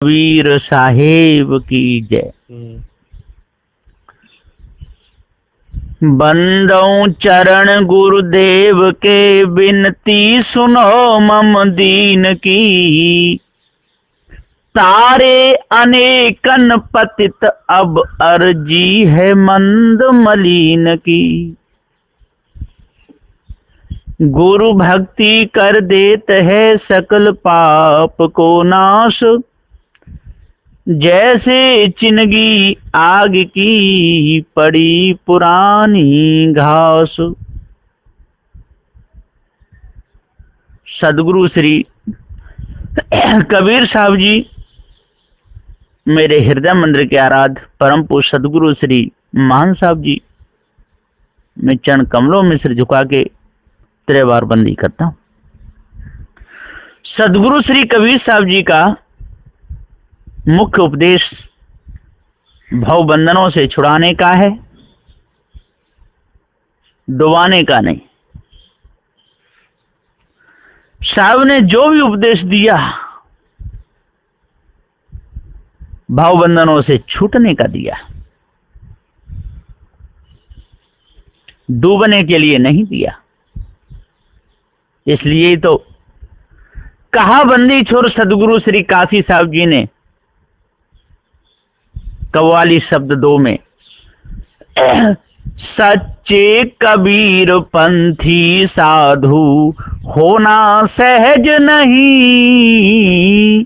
वीर साहेब की जय। बंदो चरण गुरुदेव के, बिनती सुनो मम दीन की। तारे अनेकन पतित, अब अर्जी है मंद मलीन की। गुरु भक्ति कर देत है सकल पाप को नाश, जैसे चिनगी आग की पड़ी पुरानी घास। सदगुरु श्री कबीर साहब जी मेरे हृदय मंदिर के आराध्य परम पूज्य सदगुरु श्री मान साहब जी, मैं चरण कमलों में सिर झुका के त्रिवार बंदी करता हूं। सदगुरु श्री कबीर साहब जी का मुख्य उपदेश भव बंधनों से छुड़ाने का है, डुबाने का नहीं। साहब ने जो भी उपदेश दिया भाव बंधनों से छूटने का दिया, डूबने के लिए नहीं दिया। इसलिए तो कहा बंदी छोर सदगुरु श्री काशी साहब जी ने कव्वाली शब्द 2 में, सच्चे कबीर पंथी साधु होना सहज नहीं।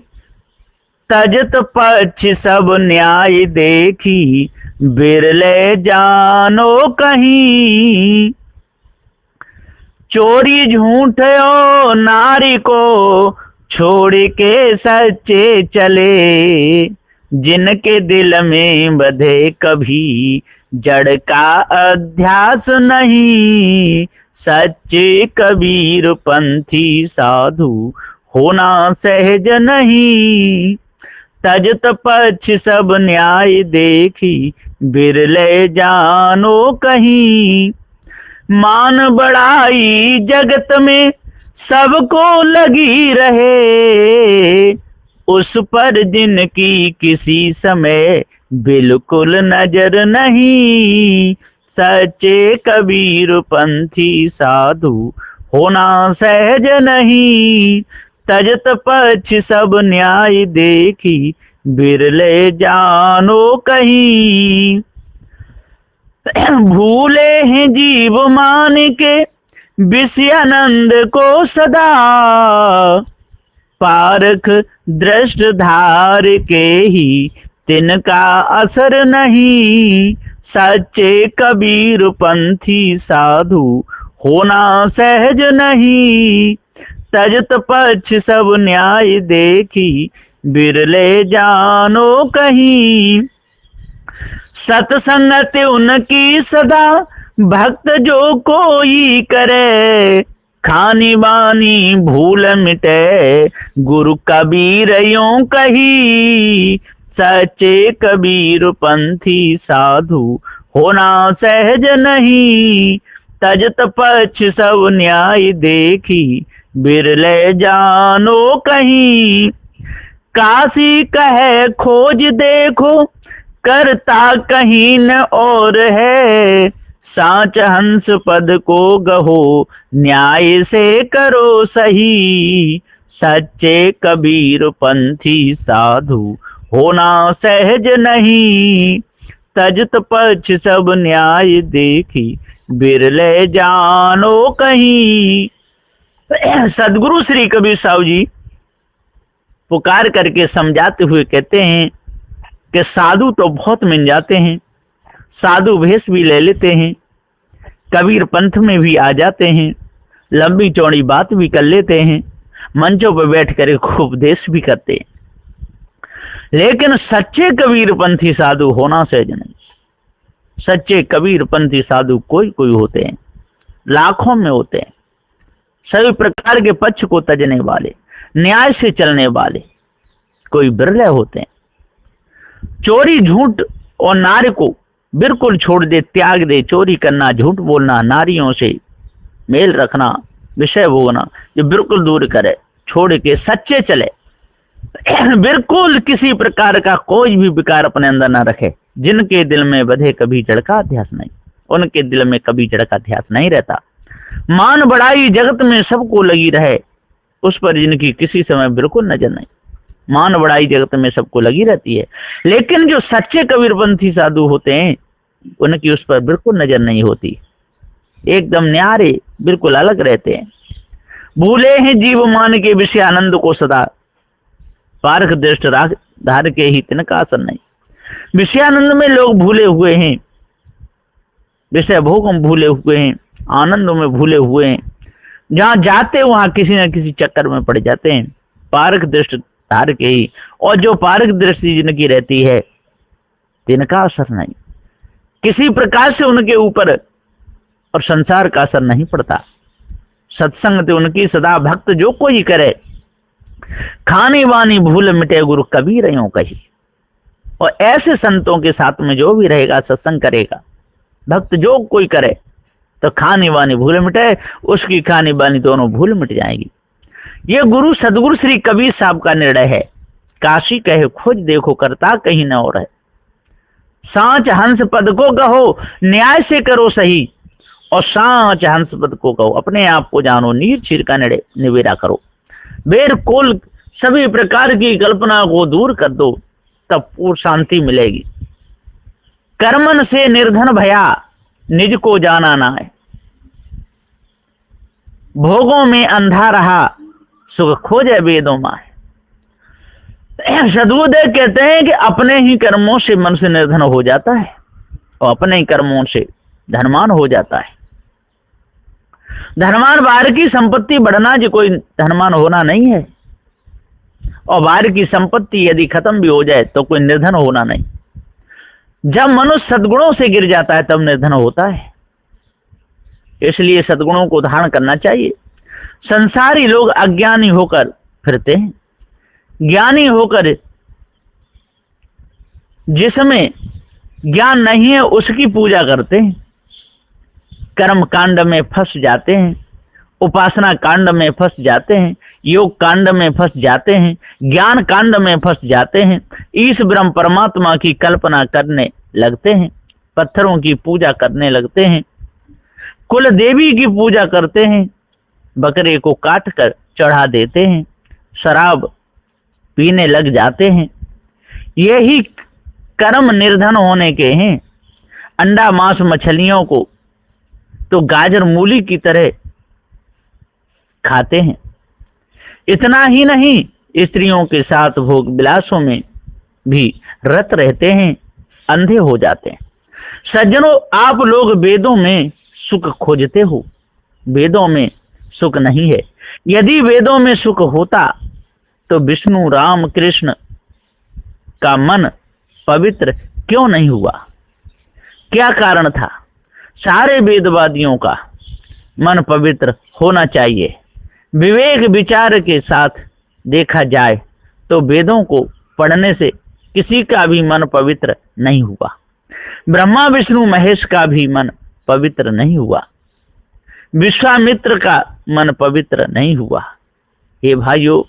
तजत पक्ष सब न्याय देखी, बिरले जानो कहीं। चोरी झूठ ओ नारी को छोड़ के सच्चे चले। जिनके दिल में बधे कभी जड़ का अध्यास नहीं। सच्चे कबीर पंथी साधु होना सहज नहीं। तजत पक्ष सब न्याय देखी, बिरले जानो कहीं। मान बढ़ाई जगत में सबको लगी रहे, उस पर जिनकी किसी समय बिल्कुल नजर नहीं। सच्चे कबीर पंथी साधु होना सहज नहीं। तजत पक्ष सब न्याय देखी, बिरले जानो कहीं। भूले हैं जीव मान के विषयानंद को सदा, पारख दृष्ट धार के ही तिनका असर नहीं। सच्चे कबीर पंथी साधु होना सहज नहीं। तजत पक्ष सब न्याय देखी, बिरले जानो कहीं। सत्संगत उनकी सदा भक्त जो कोई करे, खानी बानी भूल मिटे गुरु कबीर यूं कही। सच्चे कबीर पंथी साधु होना सहज नहीं। तजत पक्ष सब न्याय देखी, बिरले जानो कहीं। काशी कहे खोज देखो, करता कहीं न और है। सांच हंस पद को गहो, न्याय से करो सही। सच्चे कबीर पंथी साधु होना सहज नहीं। तजत पक्ष सब न्याय देखी, बिरले जानो कहीं। सदगुरु श्री कबीर साहब जी पुकार करके समझाते हुए कहते हैं कि साधु तो बहुत मिल जाते हैं, साधु भेष भी ले लेते हैं, कबीर पंथ में भी आ जाते हैं, लंबी चौड़ी बात भी कर लेते हैं, मंचों पर बैठ कर उपदेश भी करते हैं, लेकिन सच्चे कबीर पंथी साधु होना सहज नहीं। सच्चे कबीर पंथी साधु कोई कोई होते हैं, लाखों में होते हैं। सभी प्रकार के पक्ष को तजने वाले, न्याय से चलने वाले कोई बिरले होते हैं। चोरी झूठ और नारी को बिल्कुल छोड़ दे, त्याग दे। चोरी करना, झूठ बोलना, नारियों से मेल रखना, विषय भोगना, ये बिल्कुल दूर करे, छोड़ के सच्चे चले। बिल्कुल किसी प्रकार का कोई भी विकार अपने अंदर ना रखे। जिनके दिल में बधे कभी जड़ का अध्यास नहीं, उनके दिल में कभी जड़ का अध्यास नहीं रहता। मान बढ़ाई जगत में सबको लगी रहे, उस पर जिनकी किसी समय बिल्कुल नजर नहीं। मान बढ़ाई जगत में सबको लगी रहती है, लेकिन जो सच्चे कबीरपंथी साधु होते हैं उनकी उस पर बिल्कुल नजर नहीं होती। एकदम न्यारे, बिल्कुल अलग रहते हैं। भूले हैं जीव मान के विषय आनंद को सदा, पारख दृष्ट राग धार के ही तिनका असर नहीं। विषयानंद में लोग भूले हुए हैं, विषय भोग में भूले हुए हैं, आनंद में भूले हुए हैं। जहां जाते वहां किसी न किसी चक्कर में पड़ जाते हैं, पारख दृष्ट धार के ही। और जो पारख दृष्टि जिनकी रहती है तिनका असर नहीं, किसी प्रकार से उनके ऊपर और संसार का असर नहीं पड़ता। सत्संग ते उनकी सदा भक्त जो कोई करे, खानी वानी भूल मिटे गुरु कबीर यूं कही। और ऐसे संतों के साथ में जो भी रहेगा, सत्संग करेगा, भक्त जो कोई करे, तो खानी वानी भूल मिटे, उसकी खानी वानी दोनों भूल मिट जाएगी। ये गुरु सदगुरु श्री कबीर साहब का निर्णय है। काशी कहे खोज देखो करता कहीं न और है। सांच हंस पद को कहो न्याय से करो सही, और सांच हंस पद को कहो अपने आप को जानो नीर चीर का निवेरा करो। बेर कोल सभी प्रकार की कल्पना को दूर कर दो, तब पूर्ण शांति मिलेगी। कर्मन से निर्धन भया निज को जाना ना है, भोगों में अंधा रहा सुख खोजे वेदों मां है। सदगुरुदेव कहते हैं कि अपने ही कर्मों से मनुष्य निर्धन हो जाता है और अपने ही कर्मों से धनवान हो जाता है। धनवान बाहर की संपत्ति बढ़ना जो कोई धनवान होना नहीं है, और बाहर की संपत्ति यदि खत्म भी हो जाए तो कोई निर्धन होना नहीं। जब मनुष्य सद्गुणों से गिर जाता है तब निर्धन होता है। इसलिए सद्गुणों को धारण करना चाहिए। संसारी लोग अज्ञानी होकर फिरते हैं, ज्ञानी होकर जिसमें ज्ञान नहीं है उसकी पूजा करते हैं, कर्म कांड में फंस जाते हैं, उपासना कांड में फंस जाते हैं, योग कांड में फंस जाते हैं, ज्ञान कांड में फंस जाते हैं, ईश ब्रह्म परमात्मा की कल्पना करने लगते हैं, पत्थरों की पूजा करने लगते हैं, कुल देवी की पूजा करते हैं, बकरे को काट कर चढ़ा देते हैं, शराब पीने लग जाते हैं। यही कर्म निर्धन होने के हैं। अंडा मांस मछलियों को तो गाजर मूली की तरह खाते हैं। इतना ही नहीं, स्त्रियों के साथ भोग विलासों में भी रत रहते हैं, अंधे हो जाते हैं। सज्जनों, आप लोग वेदों में सुख खोजते हो, वेदों में सुख नहीं है। यदि वेदों में सुख होता तो विष्णु राम कृष्ण का मन पवित्र क्यों नहीं हुआ? क्या कारण था? सारे वेदवादियों का मन पवित्र होना चाहिए। विवेक विचार के साथ देखा जाए तो वेदों को पढ़ने से किसी का भी मन पवित्र नहीं हुआ। ब्रह्मा विष्णु महेश का भी मन पवित्र नहीं हुआ। विश्वामित्र का मन पवित्र नहीं हुआ। हे भाइयों,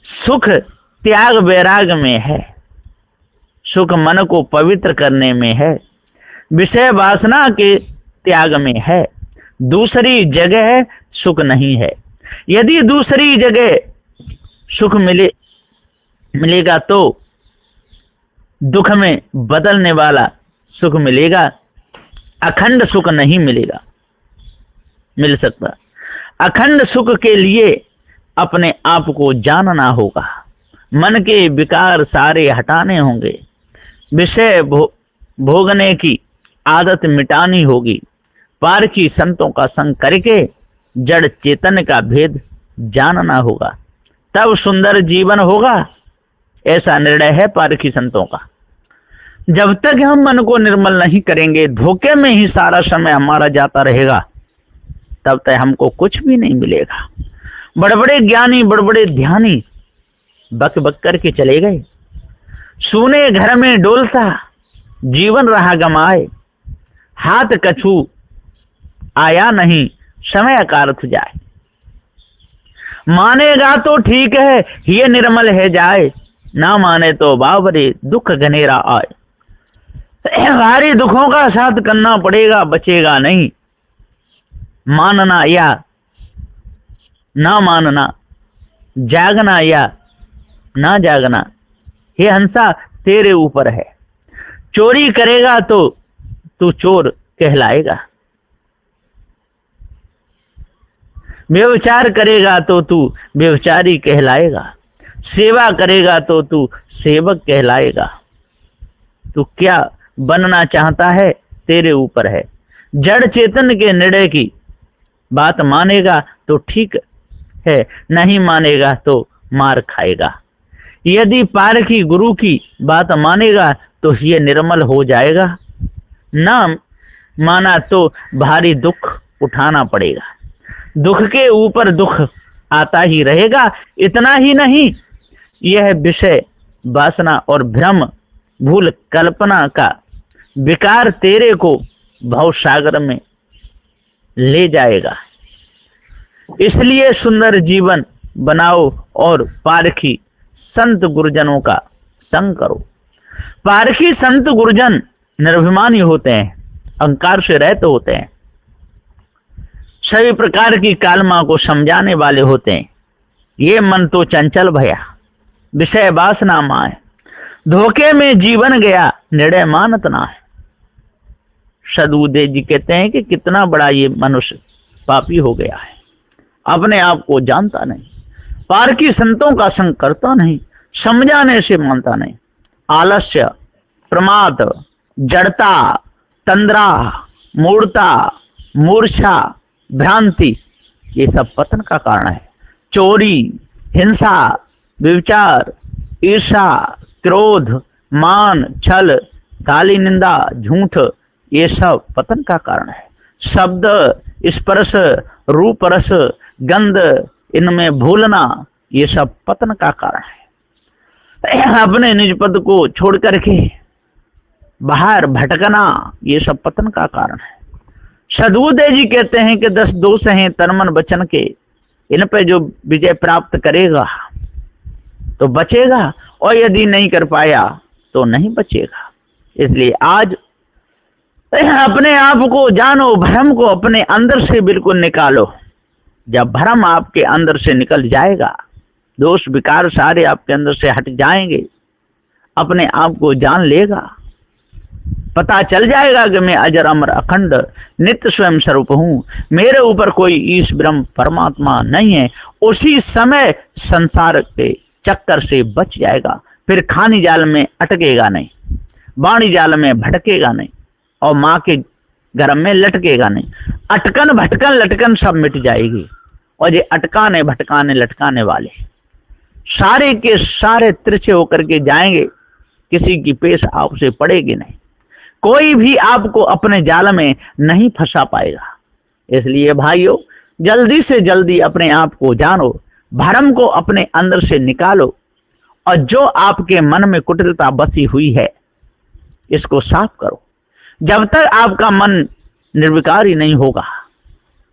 सुख त्याग वैराग में है, सुख मन को पवित्र करने में है, विषय वासना के त्याग में है। दूसरी जगह सुख नहीं है। यदि दूसरी जगह सुख मिलेगा तो दुख में बदलने वाला सुख मिलेगा, अखंड सुख नहीं मिल सकता। अखंड सुख के लिए अपने आप को जानना होगा, मन के विकार सारे हटाने होंगे, विषय भोगने की आदत मिटानी होगी, पारखी संतों का संग करके जड़ चेतन का भेद जानना होगा, तब सुंदर जीवन होगा। ऐसा निर्णय है पारखी संतों का। जब तक हम मन को निर्मल नहीं करेंगे, धोखे में ही सारा समय हमारा जाता रहेगा, तब तक हमको कुछ भी नहीं मिलेगा। बड़े बड़े ज्ञानी, बड़े बड़े ध्यानी बक बक करके चले गए। सूने घर में डोलता जीवन रहा गमाए, हाथ कछू आया नहीं समय का अर्थ जाए। मानेगा तो ठीक है ये निर्मल है जाए, ना माने तो बाबरे दुख घनेरा आए। भारी दुखों का साथ करना पड़ेगा, बचेगा नहीं। मानना या ना मानना, जागना या ना जागना, हे हंसा तेरे ऊपर है। चोरी करेगा तो तू चोर कहलाएगा, व्यभिचार करेगा तो तू व्यभिचारी कहलाएगा, सेवा करेगा तो तू सेवक कहलाएगा। तू क्या बनना चाहता है तेरे ऊपर है। जड़ चेतन के निर्णय की बात मानेगा तो ठीक है, नहीं मानेगा तो मार खाएगा। यदि पारखी गुरु की बात मानेगा तो ये निर्मल हो जाएगा, ना माना तो भारी दुख उठाना पड़ेगा। दुख के ऊपर दुख आता ही रहेगा। इतना ही नहीं, यह विषय वासना और भ्रम भूल कल्पना का विकार तेरे को भव सागर में ले जाएगा। इसलिए सुंदर जीवन बनाओ और पारखी संत गुरुजनों का संग करो। पारखी संत गुरुजन निर्भिमानी होते हैं, अहंकार से रहित होते हैं, सभी प्रकार की कालमा को समझाने वाले होते हैं। ये मन तो चंचल भया, विषय वासना माए, धोखे में जीवन गया, निर्णय मानत ना है। सदुदेव जी कहते हैं कि कितना बड़ा ये मनुष्य पापी हो गया है, अपने आप को जानता नहीं, पारखी संतों का संग करता नहीं, समझाने से मानता नहीं। आलस्य, प्रमाद, जड़ता, तंद्रा, मूर्ता, मूर्छा, भ्रांति, ये सब पतन का कारण है। चोरी, हिंसा, व्यभिचार, ईर्षा, क्रोध, मान, छल, गाली, निंदा, झूठ, ये सब पतन का कारण है। शब्द, स्पर्श, रूप, रस, गंध, इनमें भूलना, ये सब पतन का कारण है। अपने निज पद को छोड़ करके बाहर भटकना, ये सब पतन का कारण है। सदुदेव जी कहते हैं कि 10 दोष हैं तन मन वचन के, इन पे जो विजय प्राप्त करेगा तो बचेगा, और यदि नहीं कर पाया तो नहीं बचेगा। इसलिए आज अपने आप को जानो, भ्रम को अपने अंदर से बिल्कुल निकालो। जब भ्रम आपके अंदर से निकल जाएगा, दोष विकार सारे आपके अंदर से हट जाएंगे, अपने आप को जान लेगा, पता चल जाएगा कि मैं अजर अमर अखंड नित्य स्वयं स्वरूप हूँ, मेरे ऊपर कोई ईश ब्रह्म परमात्मा नहीं है। उसी समय संसार के चक्कर से बच जाएगा, फिर खानी जाल में अटकेगा नहीं, बाणी जाल में भटकेगा नहीं, और माँ के गर्भ में लटकेगा नहीं। अटकन भटकन लटकन सब मिट जाएगी, और ये अटकाने भटकाने लटकाने वाले सारे के सारे तिरछे होकर के जाएंगे, किसी की पेश आपसे पड़ेगी नहीं, कोई भी आपको अपने जाल में नहीं फंसा पाएगा। इसलिए भाइयों, जल्दी से जल्दी अपने आप को जानो, भ्रम को अपने अंदर से निकालो, और जो आपके मन में कुटिलता बसी हुई है इसको साफ करो। जब तक आपका मन निर्विकारी नहीं होगा,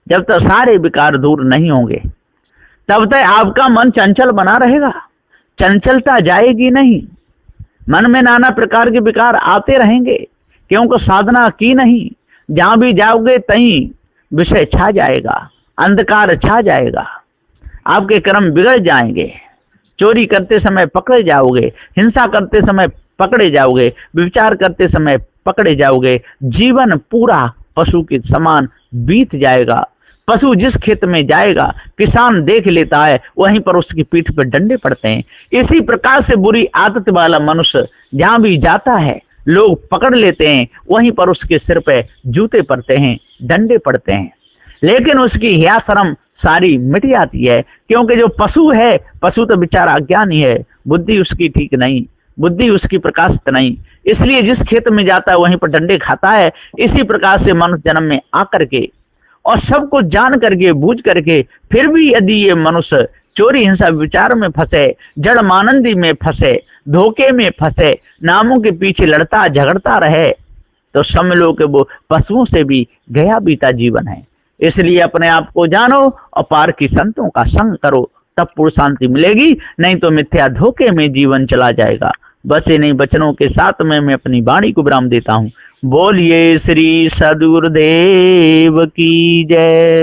जब तक सारे विकार दूर नहीं होंगे, तब तक आपका मन चंचल बना रहेगा, चंचलता जाएगी नहीं। मन में नाना प्रकार के विकार आते रहेंगे, क्योंकि साधना की नहीं। जहां भी जाओगे तहीं विषय छा जाएगा, अंधकार छा जाएगा, आपके कर्म बिगड़ जाएंगे। चोरी करते समय पकड़े जाओगे, हिंसा करते समय पकड़े जाओगे, विचार करते समय पकड़े जाओगे। जीवन पूरा पशु के समान बीत जाएगा। पशु जिस खेत में जाएगा, किसान देख लेता है, वहीं पर उसकी पीठ पर डंडे पड़ते हैं। इसी प्रकार से बुरी आदत वाला मनुष्य जहां भी जाता है, लोग पकड़ लेते हैं, वहीं पर उसके सिर पे जूते पड़ते हैं, डंडे पड़ते हैं। लेकिन उसकी हिया शर्म सारी मिट जाती है, क्योंकि जो पशु है, पशु तो बेचारा अज्ञानी है, बुद्धि उसकी ठीक नहीं, बुद्धि उसकी प्रकाशित नहीं, इसलिए जिस खेत में जाता है वहीं पर डंडे खाता है। इसी प्रकार से मनुष्य जन्म में आकर के और सब कुछ जान करके बूझ करके फिर भी यदि ये मनुष्य चोरी हिंसा विचार में फंसे, जड़ मानंदी में फंसे, धोखे में फंसे, नामों के पीछे लड़ता झगड़ता रहे, तो समझ लो कि वो पशुओं से भी गया बीता जीवन है। इसलिए अपने आप को जानो और पार की संतों का संग करो, तब पूर्ण शांति मिलेगी, नहीं तो मिथ्या धोखे में जीवन चला जाएगा। बस इन्हीं वचनों के साथ मैं अपनी वाणी को विराम देता हूँ। बोलिए श्री सद्गुरुदेव की जय।